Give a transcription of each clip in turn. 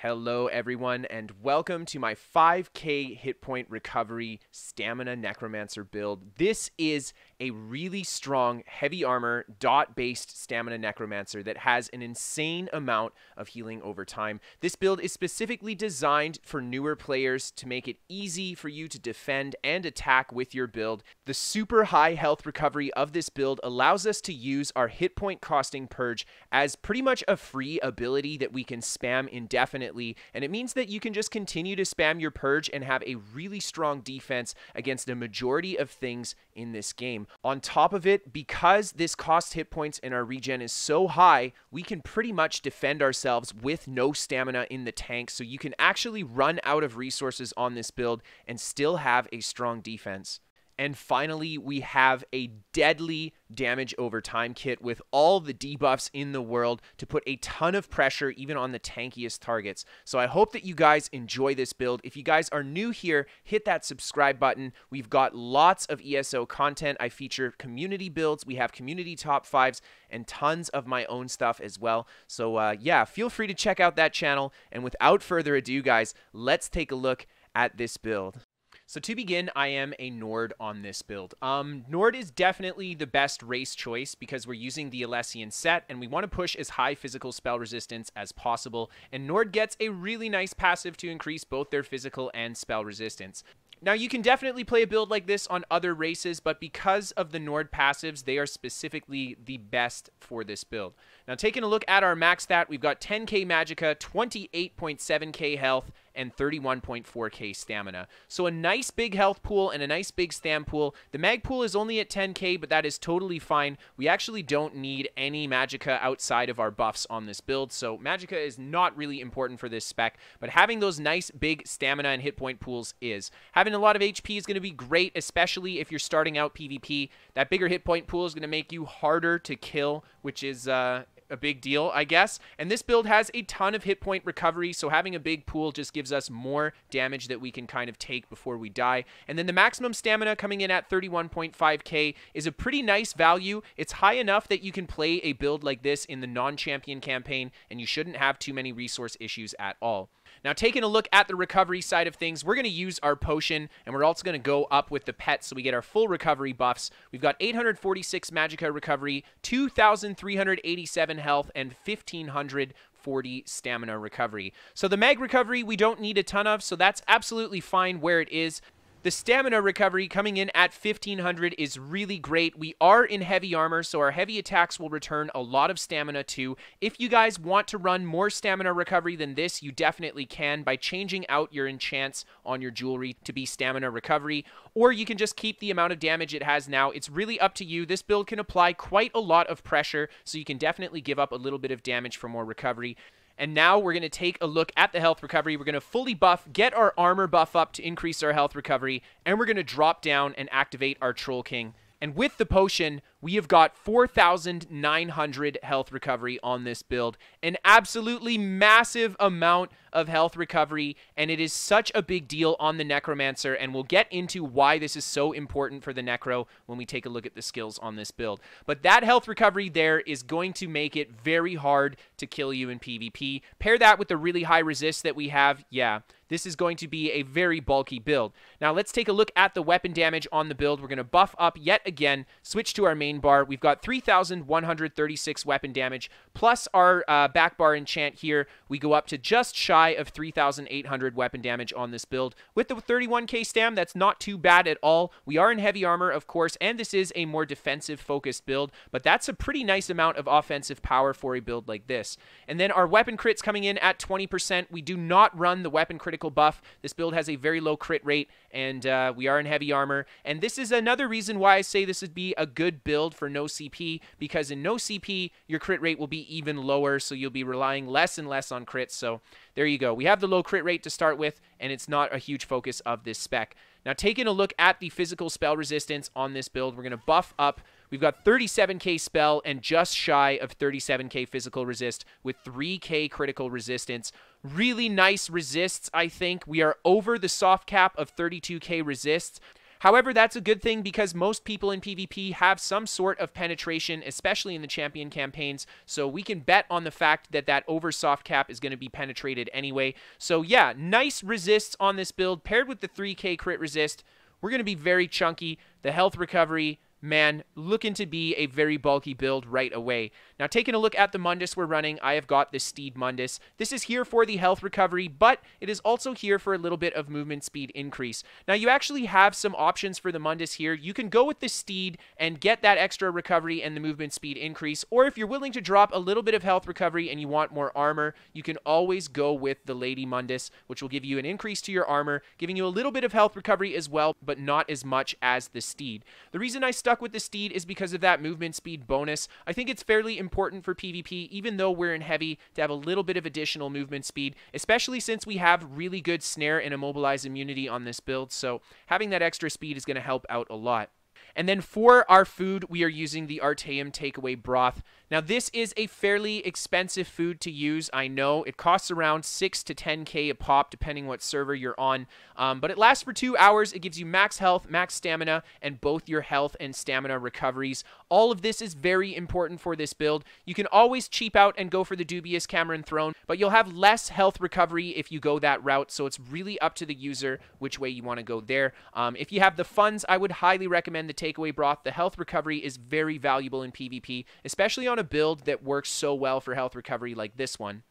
Hello everyone and welcome to my 5k hit point recovery stamina necromancer build. This is a really strong heavy armor dot based stamina necromancer that has an insane amount of healing over time. This build is specifically designed for newer players to make it easy for you to defend and attack with your build. The super high health recovery of this build allows us to use our hit point costing purge as pretty much a free ability that we can spam indefinitely. And it means that you can just continue to spam your purge and have a really strong defense against a majority of things in this game. On top of it, because this cost hit points in our regen is so high, we can pretty much defend ourselves with no stamina in the tank, so you can actually run out of resources on this build and still have a strong defense. And finally, we have a deadly damage over time kit with all the debuffs in the world to put a ton of pressure even on the tankiest targets. So I hope that you guys enjoy this build. If you guys are new here, hit that subscribe button. We've got lots of ESO content. I feature community builds. We have community top 5s and tons of my own stuff as well. So yeah, feel free to check out that channel. And without further ado, guys, let's take a look at this build. So to begin, I am a Nord on this build. Nord is definitely the best race choice because we're using the Elysian set and we want to push as high physical spell resistance as possible. And Nord gets a really nice passive to increase both their physical and spell resistance. Now, you can definitely play a build like this on other races, but because of the Nord passives, they are specifically the best for this build. Now, taking a look at our max stat, we've got 10k magicka, 28.7k health, and 31.4k stamina. So a nice big health pool and a nice big stam pool. The mag pool is only at 10k, but that is totally fine. We actually don't need any magicka outside of our buffs on this build, so magicka is not really important for this spec, but having those nice big stamina and hit point pools is. Having a lot of HP is going to be great, especially if you're starting out PvP. That bigger hit point pool is going to make you harder to kill, which is a big deal, I guess. And this build has a ton of hit point recovery, so having a big pool just gives us more damage that we can kind of take before we die. And then the maximum stamina coming in at 31.5k is a pretty nice value. It's high enough that you can play a build like this in the non-champion campaign, and you shouldn't have too many resource issues at all. Now, taking a look at the recovery side of things, we're going to use our potion, and we're also going to go up with the pet so we get our full recovery buffs. We've got 846 magicka recovery, 2,387 health, and 1,540 stamina recovery. So the mag recovery we don't need a ton of, so that's absolutely fine where it is. The stamina recovery coming in at 1,500 is really great. We are in heavy armor, so our heavy attacks will return a lot of stamina too. If you guys want to run more stamina recovery than this, you definitely can by changing out your enchants on your jewelry to be stamina recovery, or you can just keep the amount of damage it has now. It's really up to you. This build can apply quite a lot of pressure, so you can definitely give up a little bit of damage for more recovery. And now we're going to take a look at the health recovery. We're going to fully buff, get our armor buff up to increase our health recovery, and we're going to drop down and activate our Troll King. And with the potion, we have got 4,900 health recovery on this build. An absolutely massive amount of health recovery, and it is such a big deal on the Necromancer, and we'll get into why this is so important for the Necro when we take a look at the skills on this build. But that health recovery there is going to make it very hard to kill you in PvP. Pair that with the really high resist that we have, yeah, this is going to be a very bulky build. Now let's take a look at the weapon damage on the build. We're going to buff up yet again, switch to our main bar. We've got 3,136 weapon damage, plus our back bar enchant here. We go up to just shy of 3,800 weapon damage on this build. With the 31k stam, that's not too bad at all. We are in heavy armor, of course, and this is a more defensive-focused build, but that's a pretty nice amount of offensive power for a build like this. And then our weapon crits coming in at 20%. We do not run the weapon critical buff. This build has a very low crit rate, and we are in heavy armor. And this is another reason why I say this would be a good build for no CP, because in no CP, your crit rate will be even lower, so you'll be relying less and less on crits. So there you go. We have the low crit rate to start with, and it's not a huge focus of this spec. Now, taking a look at the physical spell resistance on this build, we're going to buff up. We've got 37k spell and just shy of 37k physical resist with 3k critical resistance. Really nice resists, I think. We are over the soft cap of 32k resists. However, that's a good thing because most people in PvP have some sort of penetration, especially in the champion campaigns, so we can bet on the fact that that over soft cap is going to be penetrated anyway. So yeah, nice resists on this build paired with the 3k crit resist. We're going to be very chunky. The health recovery, man, looking to be a very bulky build right away. Now, taking a look at the Mundus we're running, I have got the Steed Mundus. This is here for the health recovery, but it is also here for a little bit of movement speed increase. Now, you actually have some options for the Mundus here. You can go with the Steed and get that extra recovery and the movement speed increase, or if you're willing to drop a little bit of health recovery and you want more armor, you can always go with the Lady Mundus, which will give you an increase to your armor, giving you a little bit of health recovery as well, but not as much as the Steed. The reason I stuck with the Steed is because of that movement speed bonus. I think it's fairly important for PvP, even though we're in heavy, to have a little bit of additional movement speed, especially since we have really good snare and immobilize immunity on this build, so having that extra speed is going to help out a lot. And then for our food, we are using the Artaeum Takeaway Broth. Now, this is a fairly expensive food to use. I know it costs around 6 to 10k a pop, depending what server you're on. But it lasts for 2 hours. It gives you max health, max stamina, and both your health and stamina recoveries. All of this is very important for this build. You can always cheap out and go for the dubious Cameron Throne, but you'll have less health recovery if you go that route, so it's really up to the user which way you want to go there. If you have the funds, I would highly recommend the Takeaway Broth. The health recovery is very valuable in PvP, especially on a build that works so well for health recovery like this one.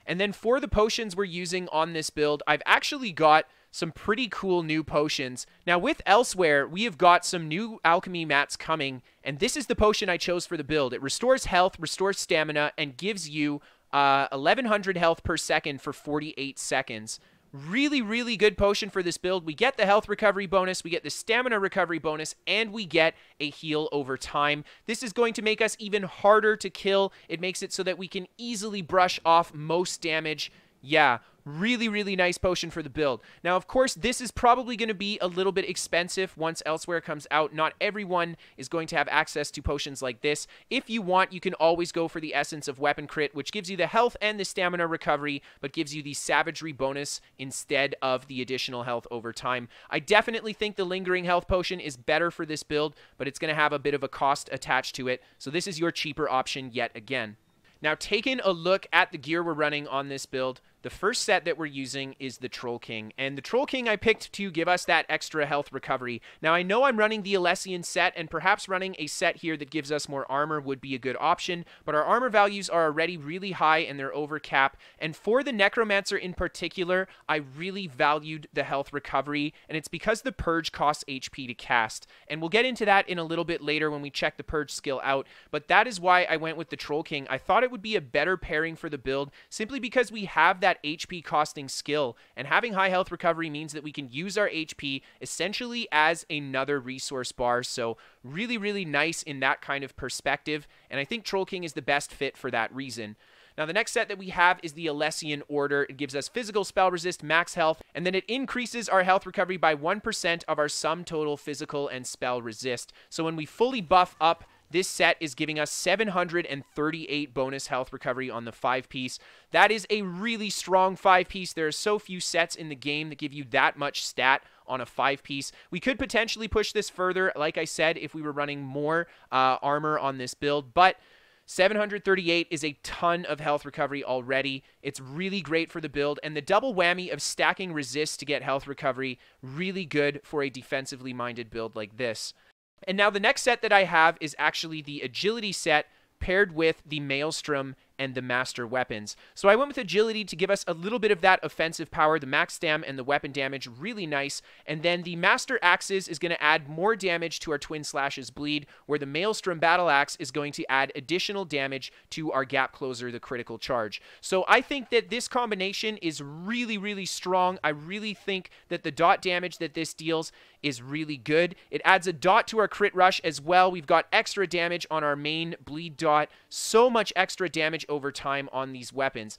And then for the potions we're using on this build, I've actually got some pretty cool new potions. Now with Elsweyr, we have got some new alchemy mats coming, and this is the potion I chose for the build. It restores health, restores stamina, and gives you 1100 health per second for 48 seconds. Really, really good potion for this build. We get the health recovery bonus, we get the stamina recovery bonus, and we get a heal over time. This is going to make us even harder to kill. It makes it so that we can easily brush off most damage. Yeah, really, really nice potion for the build. Now, of course, this is probably going to be a little bit expensive once Elsweyr comes out. Not everyone is going to have access to potions like this. If you want, you can always go for the Essence of Weapon Crit, which gives you the health and the stamina recovery, but gives you the Savagery bonus instead of the additional health over time. I definitely think the Lingering Health Potion is better for this build, but it's going to have a bit of a cost attached to it, so this is your cheaper option yet again. Now, taking a look at the gear we're running on this build, the first set that we're using is the Troll King, and the Troll King I picked to give us that extra health recovery. Now, I know I'm running the Alessian set, and perhaps running a set here that gives us more armor would be a good option, but our armor values are already really high and they're over cap, and for the Necromancer in particular, I really valued the health recovery, and it's because the Purge costs HP to cast, and we'll get into that in a little bit later when we check the Purge skill out, but that is why I went with the Troll King. I thought it would be a better pairing for the build, simply because we have that HP costing skill, and having high health recovery means that we can use our HP essentially as another resource bar, so really, really nice in that kind of perspective, and I think Troll King is the best fit for that reason. Now, the next set that we have is the Alessian Order. It gives us physical spell resist, max health, and then it increases our health recovery by 1% of our sum total physical and spell resist. So when we fully buff up, this set is giving us 738 bonus health recovery on the 5-piece. That is a really strong 5-piece. There are so few sets in the game that give you that much stat on a 5-piece. We could potentially push this further, like I said, if we were running more armor on this build, but 738 is a ton of health recovery already. It's really great for the build, and the double whammy of stacking resist to get health recovery, really good for a defensively minded build like this. And now the next set that I have is actually the Agility set paired with the Maelstrom and the Master Weapons. So I went with Agility to give us a little bit of that offensive power, the max stam and the weapon damage, really nice. And then the Master Axes is going to add more damage to our Twin Slashes Bleed, where the Maelstrom Battle Axe is going to add additional damage to our Gap Closer, the Critical Charge. So I think that this combination is really, really strong. I really think that the dot damage that this deals is really good. It adds a dot to our crit rush as well. We've got extra damage on our main bleed dot. So much extra damage over time on these weapons.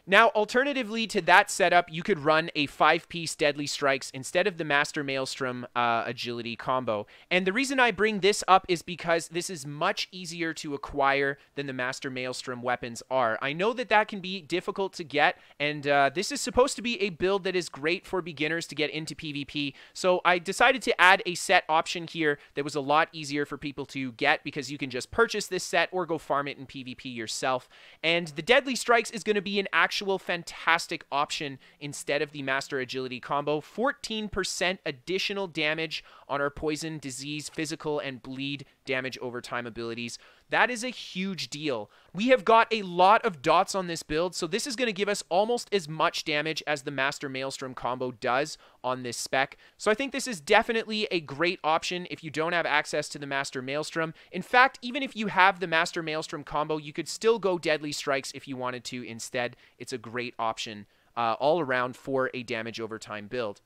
Now, alternatively to that setup, you could run a 5-piece Deadly Strikes instead of the Master Maelstrom agility combo. And the reason I bring this up is because this is much easier to acquire than the Master Maelstrom weapons are. I know that that can be difficult to get, and this is supposed to be a build that is great for beginners to get into PvP. So I decided to add a set option here that was a lot easier for people to get because you can just purchase this set or go farm it in PvP yourself. And the Deadly Strikes is going to be an actual fantastic option instead of the Master Agility combo. 14% additional damage on our Poison, Disease, Physical, and Bleed damage over time abilities. That is a huge deal. We have got a lot of dots on this build, so this is going to give us almost as much damage as the Master Maelstrom combo does on this spec. So I think this is definitely a great option if you don't have access to the Master Maelstrom. In fact, even if you have the Master Maelstrom combo, you could still go Deadly Strikes if you wanted to instead. It's a great option all around for a damage over time build.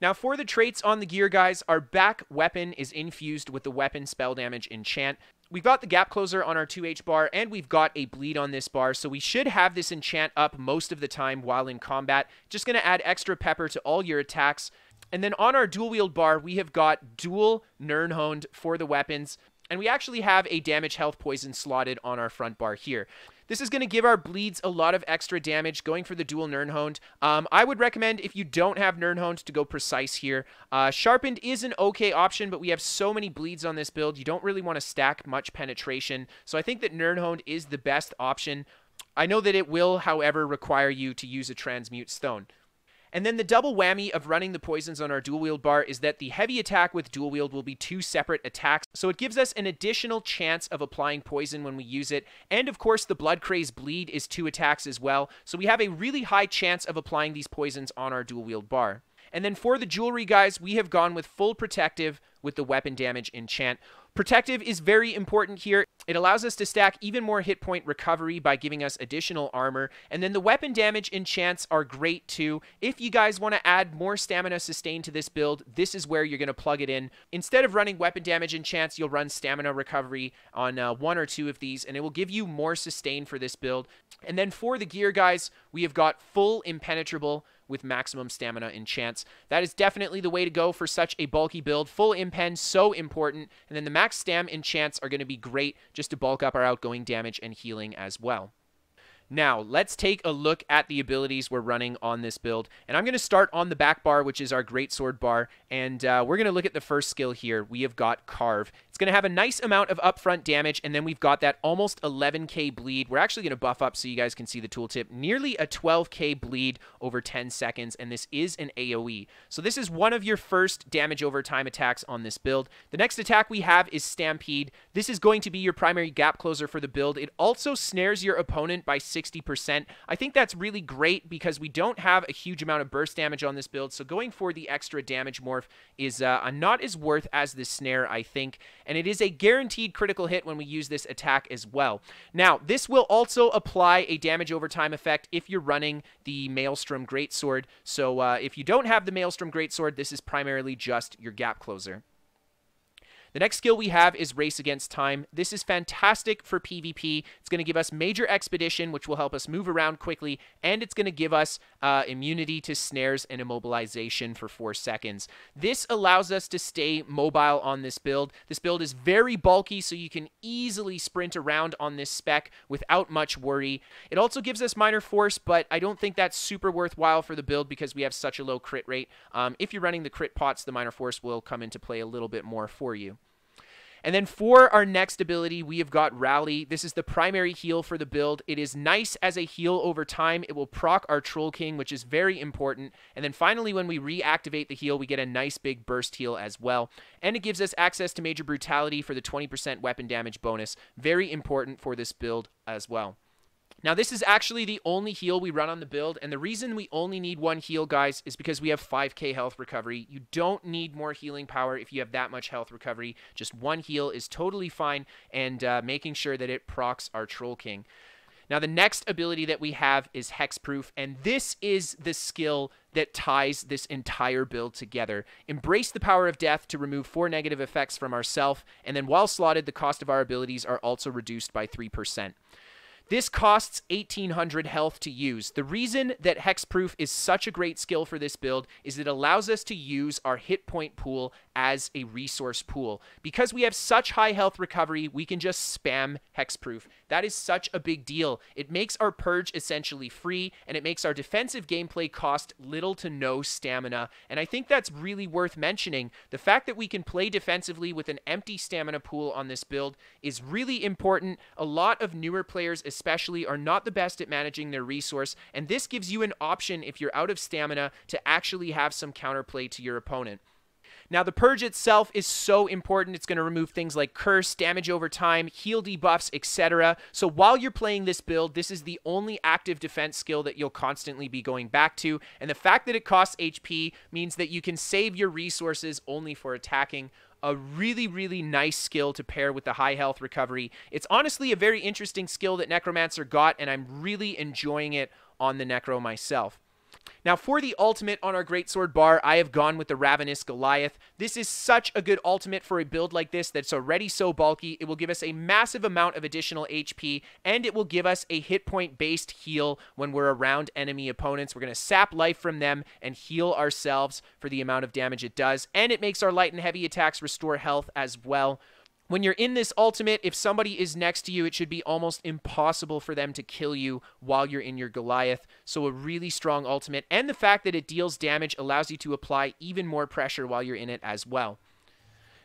Now, for the traits on the gear, guys, our back weapon is infused with the weapon spell damage enchant. We've got the gap closer on our 2H bar, and we've got a bleed on this bar, so we should have this enchant up most of the time while in combat. Just going to add extra pepper to all your attacks. And then on our dual wield bar, we have got dual Nirnhoned for the weapons, and we actually have a damage health poison slotted on our front bar here. This is going to give our bleeds a lot of extra damage going for the dual Nirnhoned. I would recommend, if you don't have Nirnhoned, to go precise here. Sharpened is an okay option, but we have so many bleeds on this build, you don't really want to stack much penetration. So I think that Nirnhoned is the best option. I know that it will, however, require you to use a Transmute Stone. And then the double whammy of running the poisons on our dual wield bar is that the heavy attack with dual wield will be 2 separate attacks, so it gives us an additional chance of applying poison when we use it. And of course, the Blood Craze Bleed is 2 attacks as well, so we have a really high chance of applying these poisons on our dual wield bar. And then for the jewelry, guys, we have gone with full protective with the weapon damage enchant. Protective is very important here. It allows us to stack even more hit point recovery by giving us additional armor. And then the weapon damage enchants are great too. If you guys want to add more stamina sustain to this build, this is where you're going to plug it in. Instead of running weapon damage enchants, you'll run stamina recovery on 1 or 2 of these, and it will give you more sustain for this build. And then for the gear, guys, we have got full impenetrable with maximum stamina enchants. That is definitely the way to go for such a bulky build. Full impen, so important. And then the max stam enchants are going to be great just to bulk up our outgoing damage and healing as well. Now, let's take a look at the abilities we're running on this build. And I'm going to start on the back bar, which is our greatsword bar. And we're going to look at the first skill here. We have got Carve. It's going to have a nice amount of upfront damage, and then we've got that almost 11k bleed. We're actually going to buff up so you guys can see the tooltip. Nearly a 12k bleed over 10 seconds, and this is an AoE. So this is one of your first damage over time attacks on this build. The next attack we have is Stampede. This is going to be your primary gap closer for the build. It also snares your opponent by 60%. I think that's really great because we don't have a huge amount of burst damage on this build, so going for the extra damage morph is not as worth as the snare, I think, and it is a guaranteed critical hit when we use this attack as well. Now, this will also apply a damage over time effect if you're running the Maelstrom Greatsword, so if you don't have the Maelstrom Greatsword, this is primarily just your gap closer. The next skill we have is Race Against Time. This is fantastic for PvP. It's going to give us Major Expedition, which will help us move around quickly, and it's going to give us immunity to snares and immobilization for 4 seconds. This allows us to stay mobile on this build. This build is very bulky, so you can easily sprint around on this spec without much worry. It also gives us Minor Force, but I don't think that's super worthwhile for the build because we have such a low crit rate. If you're running the crit pots, the Minor Force will come into play a little bit more for you. And then for our next ability, we have got Rally. This is the primary heal for the build. It is nice as a heal over time. It will proc our Troll King, which is very important. And then finally, when we reactivate the heal, we get a nice big burst heal as well. And it gives us access to Major Brutality for the 20% weapon damage bonus. Very important for this build as well. Now, this is actually the only heal we run on the build, and the reason we only need 1 heal, guys, is because we have 5k health recovery. You don't need more healing power if you have that much health recovery. Just 1 heal is totally fine, and making sure that it procs our Troll King. Now, the next ability that we have is Hexproof, and this is the skill that ties this entire build together. Embrace the power of death to remove 4 negative effects from ourself, and then while slotted, the cost of our abilities are also reduced by 3%. This costs 1800 health to use. The reason that Hexproof is such a great skill for this build is it allows us to use our hit point pool as a resource pool. Because we have such high health recovery, we can just spam Hexproof. That is such a big deal. It makes our purge essentially free, and it makes our defensive gameplay cost little to no stamina. And I think that's really worth mentioning. The fact that we can play defensively with an empty stamina pool on this build is really important. A lot of newer players especially are not the best at managing their resource, and this gives you an option if you're out of stamina to actually have some counterplay to your opponent. Now, the purge itself is so important. It's going to remove things like curse, damage over time, heal debuffs, etc. So while you're playing this build, this is the only active defense skill that you'll constantly be going back to. And the fact that it costs HP means that you can save your resources only for attacking. A really, really nice skill to pair with the high health recovery. It's honestly a very interesting skill that Necromancer got, and I'm really enjoying it on the Necro myself. Now, for the ultimate on our Greatsword bar, I have gone with the Ravenous Goliath. This is such a good ultimate for a build like this that's already so bulky. It will give us a massive amount of additional HP, and it will give us a hit point based heal when we're around enemy opponents. We're going to sap life from them and heal ourselves for the amount of damage it does, and it makes our light and heavy attacks restore health as well. When you're in this ultimate, if somebody is next to you, it should be almost impossible for them to kill you while you're in your Goliath. So a really strong ultimate, and the fact that it deals damage allows you to apply even more pressure while you're in it as well.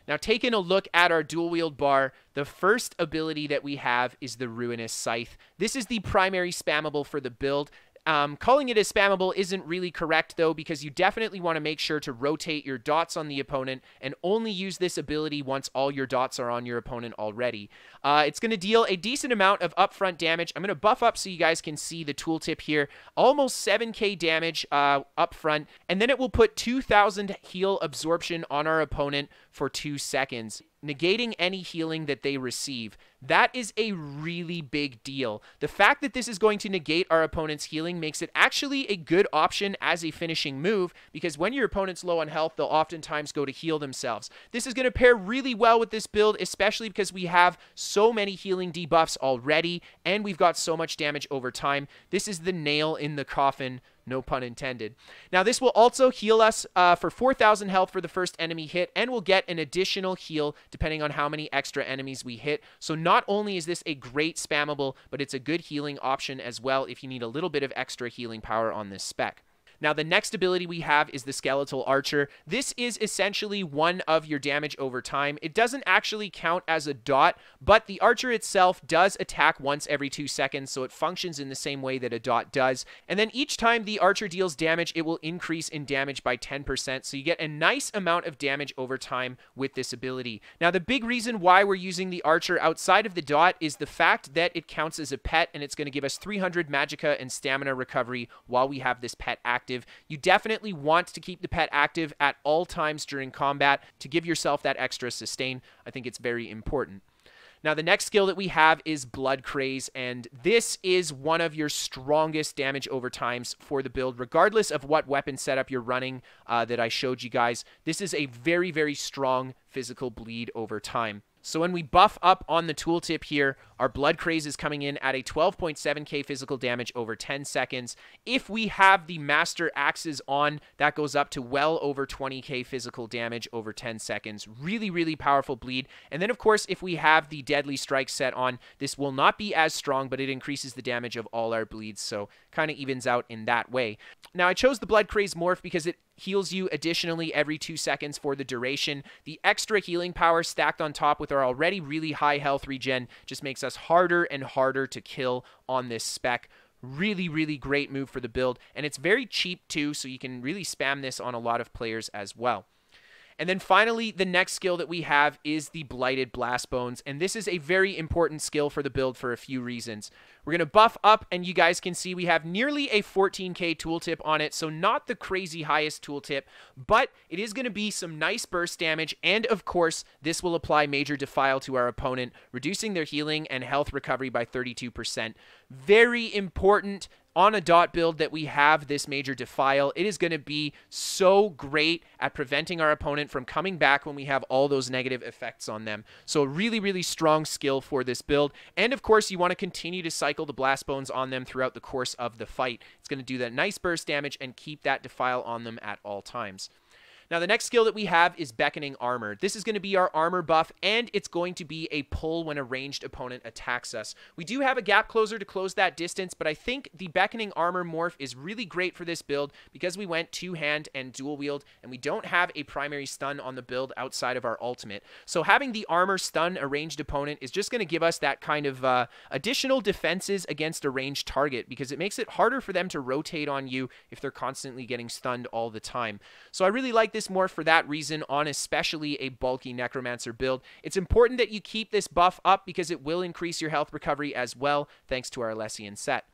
Now, taking a look at our dual wield bar, the first ability that we have is the Ruinous Scythe. This is the primary spammable for the build. Calling it a spammable isn't really correct, though, because you definitely want to make sure to rotate your dots on the opponent and only use this ability once all your dots are on your opponent already. It's going to deal a decent amount of upfront damage. I'm going to buff up so you guys can see the tooltip here. Almost 7k damage upfront, and then it will put 2000 heal absorption on our opponent for 2 seconds, negating any healing that they receive. That is a really big deal. The fact that this is going to negate our opponent's healing makes it actually a good option as a finishing move, because when your opponent's low on health, they'll oftentimes go to heal themselves. This is going to pair really well with this build, especially because we have so many healing debuffs already, and we've got so much damage over time. This is the nail in the coffin, no pun intended. Now, this will also heal us for 4,000 health for the first enemy hit, and we'll get an additional heal depending on how many extra enemies we hit. So not only is this a great spammable, but it's a good healing option as well if you need a little bit of extra healing power on this spec. Now, the next ability we have is the Skeletal Archer. This is essentially one of your damage over time. It doesn't actually count as a dot, but the Archer itself does attack once every 2 seconds, so it functions in the same way that a dot does. And then each time the Archer deals damage, it will increase in damage by 10%, so you get a nice amount of damage over time with this ability. Now, the big reason why we're using the Archer outside of the dot is the fact that it counts as a pet, and it's going to give us 300 magicka and stamina recovery while we have this pet active. You definitely want to keep the pet active at all times during combat to give yourself that extra sustain. I think it's very important. Now, the next skill that we have is Blood Craze, and this is one of your strongest damage over times for the build, regardless of what weapon setup you're running that I showed you guys. This is a very, very strong physical bleed over time. So when we buff up on the tooltip here, our Blood Craze is coming in at a 12.7k physical damage over 10 seconds. If we have the Master Axes on, that goes up to well over 20k physical damage over 10 seconds. Really, really powerful bleed. And then, of course, if we have the Deadly Strike set on, this will not be as strong, but it increases the damage of all our bleeds, so kind of evens out in that way. Now, I chose the Blood Craze morph because it heals you additionally every 2 seconds for the duration. The extra healing power stacked on top with our already really high health regen just makes us harder and harder to kill on this spec. Really, really great move for the build, and it's very cheap too, so you can really spam this on a lot of players as well. And then finally, the next skill that we have is the Blighted Blast Bones, and this is a very important skill for the build for a few reasons. We're going to buff up, and you guys can see we have nearly a 14k tooltip on it, so not the crazy highest tooltip, but it is going to be some nice burst damage, and of course, this will apply Major Defile to our opponent, reducing their healing and health recovery by 32%. Very important on a dot build that we have this major defile, it is going to be so great at preventing our opponent from coming back when we have all those negative effects on them. So a really, really strong skill for this build. And of course, you want to continue to cycle the blast bones on them throughout the course of the fight. It's going to do that nice burst damage and keep that defile on them at all times. Now, the next skill that we have is Beckoning Armor. This is going to be our armor buff, and it's going to be a pull when a ranged opponent attacks us. We do have a gap closer to close that distance, but I think the Beckoning Armor morph is really great for this build because we went two-hand and dual wield, and we don't have a primary stun on the build outside of our ultimate. So having the armor stun a ranged opponent is just going to give us that kind of additional defenses against a ranged target because it makes it harder for them to rotate on you if they're constantly getting stunned all the time. So I really like this more for that reason on especially a bulky Necromancer build. It's important that you keep this buff up because it will increase your health recovery as well thanks to our Lessian set.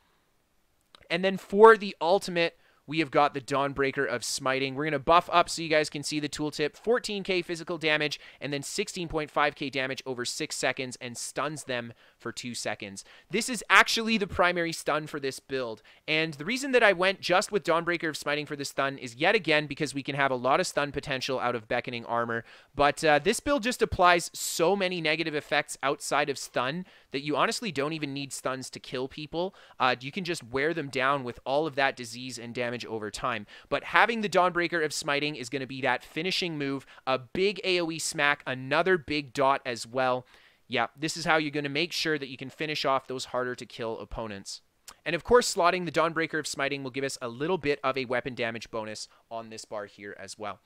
And then for the ultimate, we have got the Dawnbreaker of Smiting. We're going to buff up so you guys can see the tooltip. 14k physical damage and then 16.5k damage over 6 seconds and stuns them for 2 seconds. This is actually the primary stun for this build. And the reason that I went just with Dawnbreaker of Smiting for the stun is yet again because we can have a lot of stun potential out of Beckoning Armor. But this build just applies so many negative effects outside of stun that you honestly don't even need stuns to kill people. You can just wear them down with all of that disease and damage over time. But having the Dawnbreaker of Smiting is going to be that finishing move, a big AoE smack, another big dot as well. Yeah, this is how you're going to make sure that you can finish off those harder to kill opponents. And of course, slotting the Dawnbreaker of Smiting will give us a little bit of a weapon damage bonus on this bar here as well.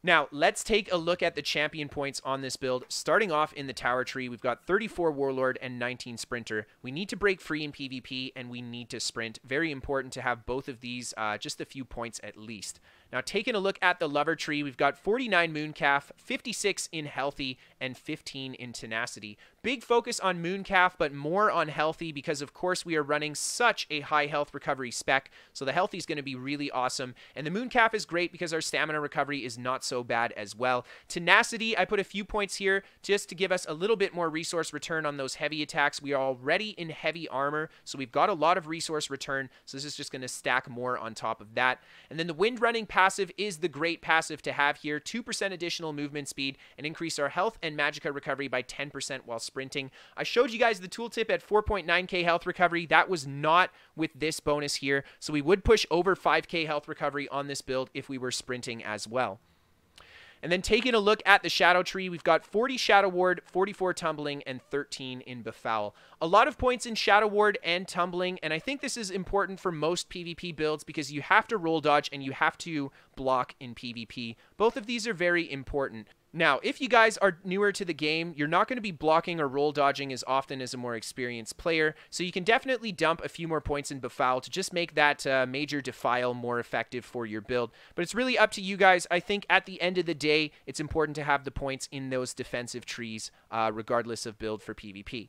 Now, let's take a look at the champion points on this build. Starting off in the tower tree, we've got 34 Warlord and 19 Sprinter. We need to break free in PvP, and we need to sprint. Very important to have both of these, just a few points at least. Now, taking a look at the Lover tree, we've got 49 Mooncalf, 56 in Healthy, and 15 in Tenacity. Big focus on Mooncalf, but more on Healthy because, of course, we are running such a high health recovery spec, so the Healthy is going to be really awesome. And the Mooncalf is great because our stamina recovery is not so bad as well. Tenacity, I put a few points here just to give us a little bit more resource return on those heavy attacks. We are already in heavy armor, so we've got a lot of resource return, so this is just going to stack more on top of that. And then the Wind Running passive is the great passive to have here. 2% additional movement speed and increase our health and magicka recovery by 10% while sprinting. I showed you guys the tooltip at 4.9k health recovery. That was not with this bonus here, so we would push over 5k health recovery on this build if we were sprinting as well. And then taking a look at the Shadow Tree, we've got 40 Shadow Ward, 44 Tumbling, and 13 in Befoul. A lot of points in Shadow Ward and Tumbling, and I think this is important for most PvP builds because you have to roll dodge and you have to block in PvP. Both of these are very important. Now, if you guys are newer to the game, you're not going to be blocking or roll dodging as often as a more experienced player, so you can definitely dump a few more points in Befoul to just make that major defile more effective for your build. But it's really up to you guys. I think at the end of the day, it's important to have the points in those defensive trees, regardless of build for PvP.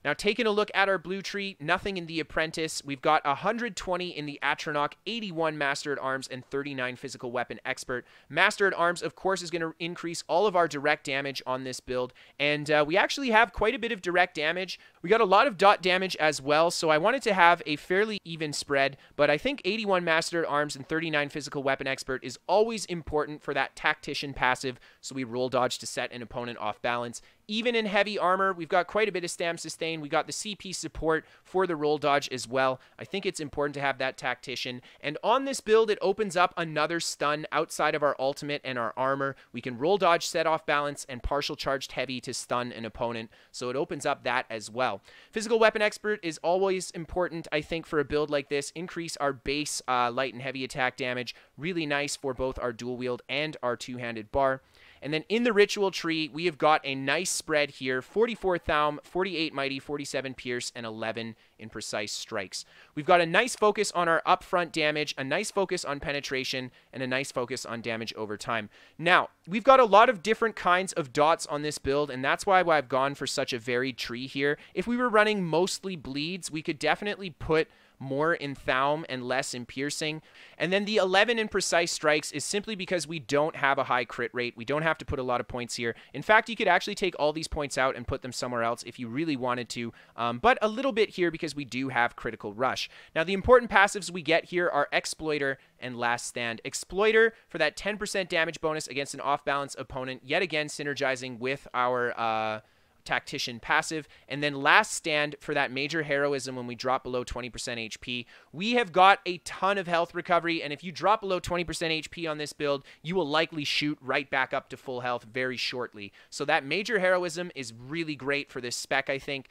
Now, taking a look at our blue tree, nothing in the Apprentice. We've got 120 in the Atronach, 81 Master at Arms, and 39 Physical Weapon Expert. Master at Arms, of course, is going to increase all of our direct damage on this build, and we actually have quite a bit of direct damage. We got a lot of dot damage as well, so I wanted to have a fairly even spread, but I think 81 Master at Arms and 39 Physical Weapon Expert is always important for that Tactician passive, so we roll dodge to set an opponent off balance. Even in heavy armor, we've got quite a bit of stam sustain. We got the CP support for the roll dodge as well. I think it's important to have that Tactician. And on this build, it opens up another stun outside of our ultimate and our armor. We can roll dodge, set off balance, and partial charged heavy to stun an opponent. So it opens up that as well. Physical Weapon Expert is always important, I think, for a build like this. Increase our base light and heavy attack damage. Really nice for both our dual wield and our two-handed bar. And then in the Ritual Tree, we have got a nice spread here. 44 Thaum, 48 Mighty, 47 Pierce, and 11 in Precise Strikes. We've got a nice focus on our upfront damage, a nice focus on penetration, and a nice focus on damage over time. Now, we've got a lot of different kinds of dots on this build, and that's why I've gone for such a varied tree here. If we were running mostly bleeds, we could definitely put more in Thaum and less in Piercing. And then the 11 in Precise Strikes is simply because we don't have a high crit rate. We don't have to put a lot of points here. In fact, you could actually take all these points out and put them somewhere else if you really wanted to, but a little bit here because we do have Critical Rush. Now, the important passives we get here are Exploiter and Last Stand. Exploiter for that 10% damage bonus against an off-balance opponent, yet again synergizing with our Tactician passive, and then Last Stand for that major heroism when we drop below 20% HP. We have got a ton of health recovery, and if you drop below 20% HP on this build, you will likely shoot right back up to full health very shortly. So that major heroism is really great for this spec, I think.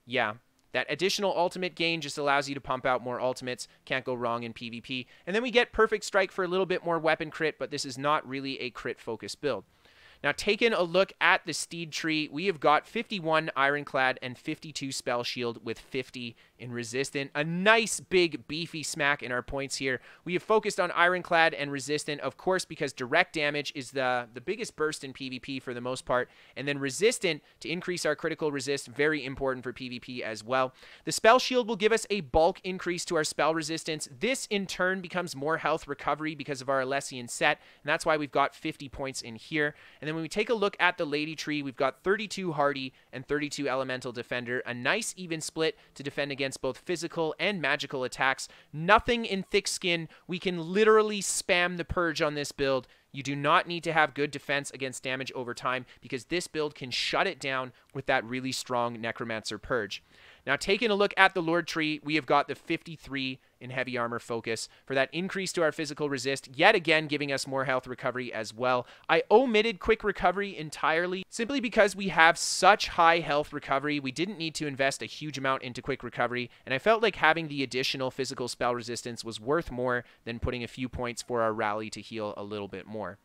Yeah. That additional ultimate gain just allows you to pump out more ultimates. Can't go wrong in PvP. And then we get Perfect Strike for a little bit more weapon crit, but this is not really a crit-focused build. Now, taking a look at the Steed tree, we have got 51 Ironclad and 52 Spell Shield with 50 in Resistant. A nice, big, beefy smack in our points here. We have focused on Ironclad and Resistant, of course, because direct damage is the biggest burst in PvP for the most part. And then Resistant to increase our critical resist, very important for PvP as well. The Spell Shield will give us a bulk increase to our spell resistance. This, in turn, becomes more health recovery because of our Alessian set, and that's why we've got 50 points in here. And then when we take a look at the Lady Tree, we've got 32 Hardy and 32 Elemental Defender. A nice even split to defend against both physical and magical attacks. Nothing in Thick Skin. We can literally spam the Purge on this build. You do not need to have good defense against damage over time because this build can shut it down with that really strong Necromancer Purge. Now, taking a look at the Lord Tree, we have got the 53 in Heavy Armor Focus for that increase to our physical resist, yet again giving us more health recovery as well. I omitted Quick Recovery entirely simply because we have such high health recovery. We didn't need to invest a huge amount into Quick Recovery, and I felt like having the additional physical spell resistance was worth more than putting a few points for our rally to heal a little bit more.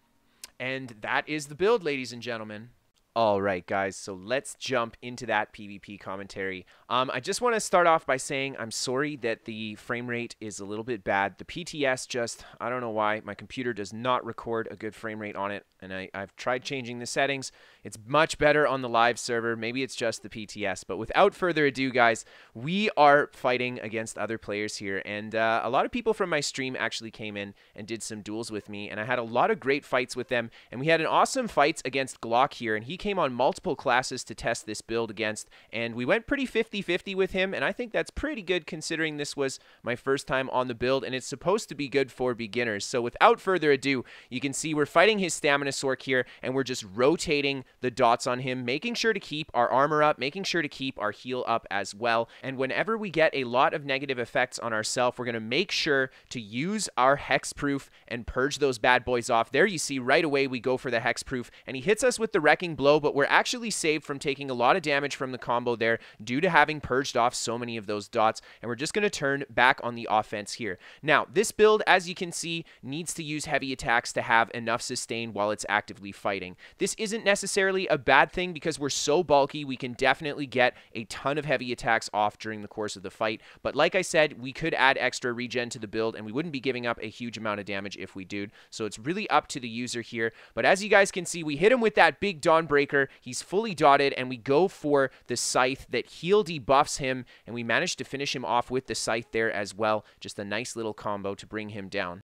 And that is the build, ladies and gentlemen. All right, guys, so let's jump into that PvP commentary. I just want to start off by saying I'm sorry that the frame rate is a little bit bad. The PTS just, I don't know why, my computer does not record a good frame rate on it, and I've tried changing the settings. It's much better on the live server. Maybe it's just the PTS, but without further ado, guys, we are fighting against other players here, and a lot of people from my stream actually came in and did some duels with me, and I had a lot of great fights with them, and we had an awesome fight against Glock here, and he came on multiple classes to test this build against, and we went pretty 50-50 with him, and I think that's pretty good considering this was my first time on the build, and it's supposed to be good for beginners. So without further ado, you can see we're fighting his Stamina Sork here, and we're just rotating the dots on him, making sure to keep our armor up, making sure to keep our heal up as well, and whenever we get a lot of negative effects on ourselves, we're going to make sure to use our Hexproof and purge those bad boys off. There you see right away we go for the Hexproof, and he hits us with the Wrecking Blow, but we're actually saved from taking a lot of damage from the combo there due to having purged off so many of those dots, and we're just going to turn back on the offense here. Now, this build, as you can see, needs to use heavy attacks to have enough sustain while it's actively fighting. This isn't necessarily a bad thing because we're so bulky, we can definitely get a ton of heavy attacks off during the course of the fight, but like I said, we could add extra regen to the build, and we wouldn't be giving up a huge amount of damage if we did, so it's really up to the user here. But as you guys can see, we hit him with that big Dawnbreaker. He's fully dotted, and we go for the Scythe that heal debuffs him, and we managed to finish him off with the Scythe there as well. Just a nice little combo to bring him down.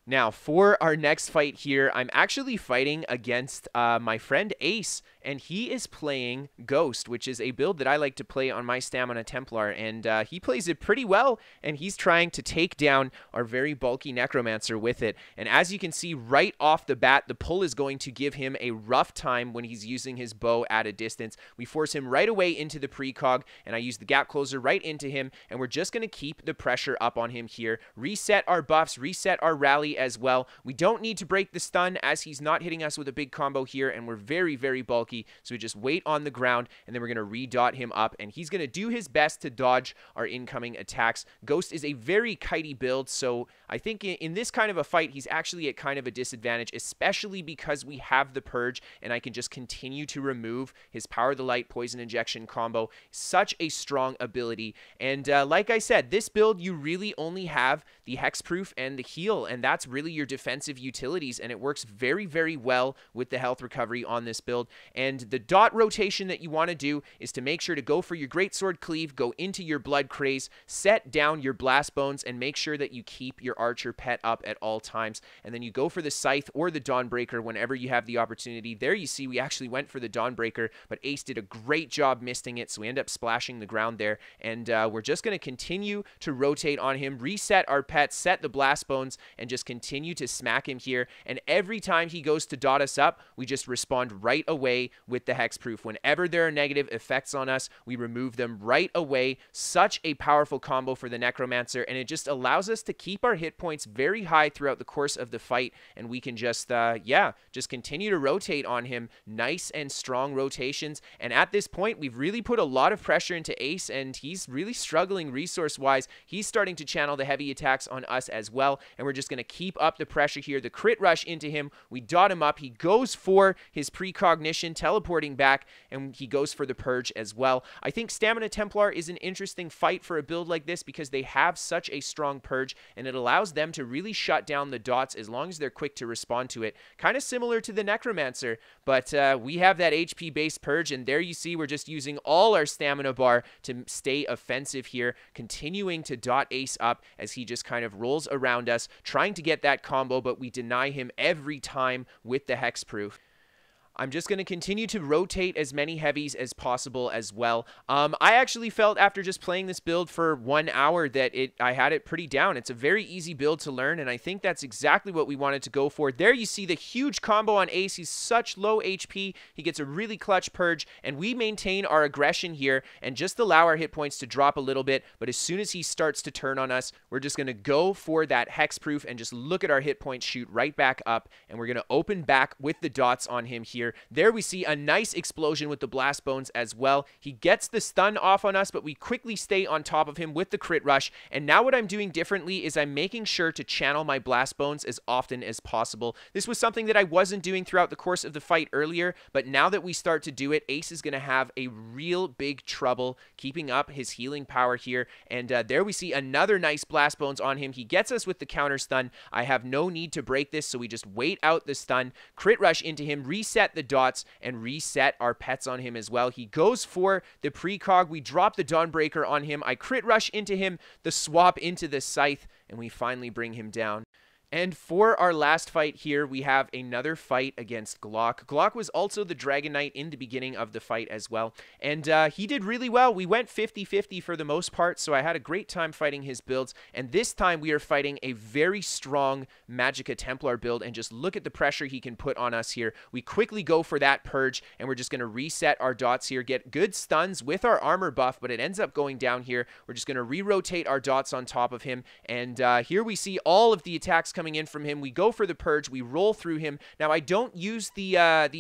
Now, for our next fight here, I'm actually fighting against my friend Ace, and he is playing Ghost, which is a build that I like to play on my Stamina Templar, and he plays it pretty well, and he's trying to take down our very bulky Necromancer with it. And as you can see right off the bat, the pull is going to give him a rough time when he's using his bow at a distance. We force him right away into the precog, and I use the Gap Closer right into him, and we're just going to keep the pressure up on him here, reset our buffs, reset our rally as well. We don't need to break the stun as he's not hitting us with a big combo here, and we're very, very bulky, so we just wait on the ground, and then we're going to re-dot him up, and he's going to do his best to dodge our incoming attacks. Ghost is a very kitey build, so I think in this kind of a fight, he's actually at kind of a disadvantage, especially because we have the Purge, and I can just continue to remove his Power the Light Poison Injection combo. Such a strong ability, and like I said, this build, you really only have the Hexproof and the heal, and that's that's really your defensive utilities, and it works very, very well with the health recovery on this build. And the dot rotation that you want to do is to make sure to go for your greatsword cleave, go into your blood craze, set down your blast bones, and make sure that you keep your archer pet up at all times. And then you go for the scythe or the dawnbreaker whenever you have the opportunity. There you see we actually went for the dawnbreaker, but Ace did a great job missing it, so we end up splashing the ground there. And we're just going to continue to rotate on him, reset our pets, set the blast bones, and just continue to smack him here. And every time he goes to dot us up, we just respond right away with the hexproof. Whenever there are negative effects on us, we remove them right away. Such a powerful combo for the Necromancer, and it just allows us to keep our hit points very high throughout the course of the fight, and we can just just continue to rotate on him. Nice and strong rotations, and at this point we've really put a lot of pressure into Ace, and he's really struggling resource wise. He's starting to channel the heavy attacks on us as well, and we're just going to keep up the pressure here. The crit rush into him, we dot him up, he goes for his precognition, teleporting back, and he goes for the purge as well. I think Stamina Templar is an interesting fight for a build like this because they have such a strong purge, and it allows them to really shut down the dots as long as they're quick to respond to it. Kind of similar to the Necromancer, but we have that HP based purge, and there you see we're just using all our stamina bar to stay offensive here, continuing to dot Ace up as he just kind of rolls around us, trying to get that combo, but we deny him every time with the hexproof. I'm just going to continue to rotate as many heavies as possible as well. I actually felt after just playing this build for 1 hour that I had it pretty down. It's a very easy build to learn, and I think that's exactly what we wanted to go for. There you see the huge combo on Ace. He's such low HP. He gets a really clutch purge, and we maintain our aggression here and just allow our hit points to drop a little bit. But as soon as he starts to turn on us, we're just going to go for that hexproof and just look at our hit points shoot right back up, and we're going to open back with the dots on him here. There we see a nice explosion with the blast bones as well. He gets the stun off on us, but we quickly stay on top of him with the crit rush. And now what I'm doing differently is I'm making sure to channel my blast bones as often as possible. This was something that I wasn't doing throughout the course of the fight earlier, but now that we start to do it, Ace is going to have a real big trouble keeping up his healing power here. And there we see another nice blast bones on him. He gets us with the counter stun. I have no need to break this, so we just wait out the stun, crit rush into him, reset the dots, and reset our pets on him as well. He goes for the precog. We drop the Dawnbreaker on him. I crit rush into him, the swap into the scythe, and we finally bring him down. And for our last fight here, we have another fight against Glock. Glock was also the Dragon Knight in the beginning of the fight as well, and he did really well. We went 50-50 for the most part, so I had a great time fighting his builds, and this time we are fighting a very strong Magicka Templar build, and just look at the pressure he can put on us here. We quickly go for that purge, and we're just going to reset our dots here, get good stuns with our armor buff, but it ends up going down here. We're just going to re-rotate our dots on top of him, and here we see all of the attacks coming in from him. We go for the purge, we roll through him. Now I don't use the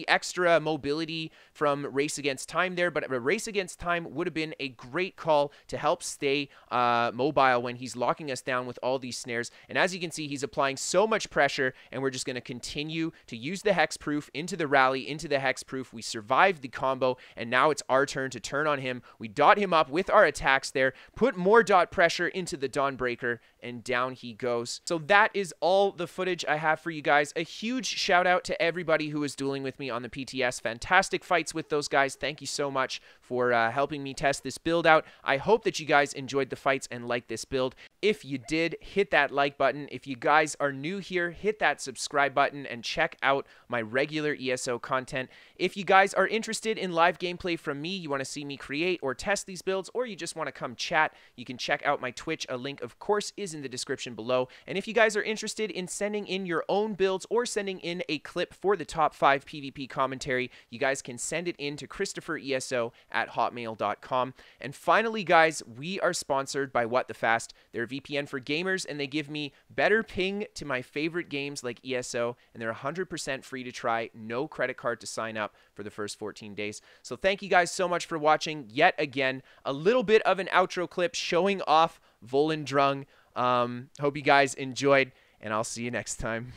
extra mobility from Race Against Time there, but a Race Against Time would have been a great call to help stay mobile when he's locking us down with all these snares. And as you can see, he's applying so much pressure, and we're just going to continue to use the hexproof into the rally, into the hexproof. We survived the combo, and now it's our turn to turn on him. We dot him up with our attacks there, put more dot pressure into the Dawnbreaker, and down he goes. So that is all the footage I have for you guys. A huge shout out to everybody who was dueling with me on the PTS. Fantastic fights with those guys. Thank you so much for helping me test this build out. I hope that you guys enjoyed the fights and liked this build. If you did, hit that like button. If you guys are new here, hit that subscribe button and check out my regular ESO content. If you guys are interested in live gameplay from me, you want to see me create or test these builds, or you just want to come chat, you can check out my Twitch. A link, of course, is in the description below. And if you guys are interested in sending in your own builds or sending in a clip for the top 5 PvP commentary, you guys can send it in to KristoferESO@hotmail.com. And finally, guys, we are sponsored by What the Fast. They're a VPN for gamers, and they give me better ping to my favorite games like ESO, and they're 100% free to try, no credit card to sign up for the first 14 days. So thank you guys so much for watching. Yet again, a little bit of an outro clip showing off Volendrung. Hope you guys enjoyed, and I'll see you next time.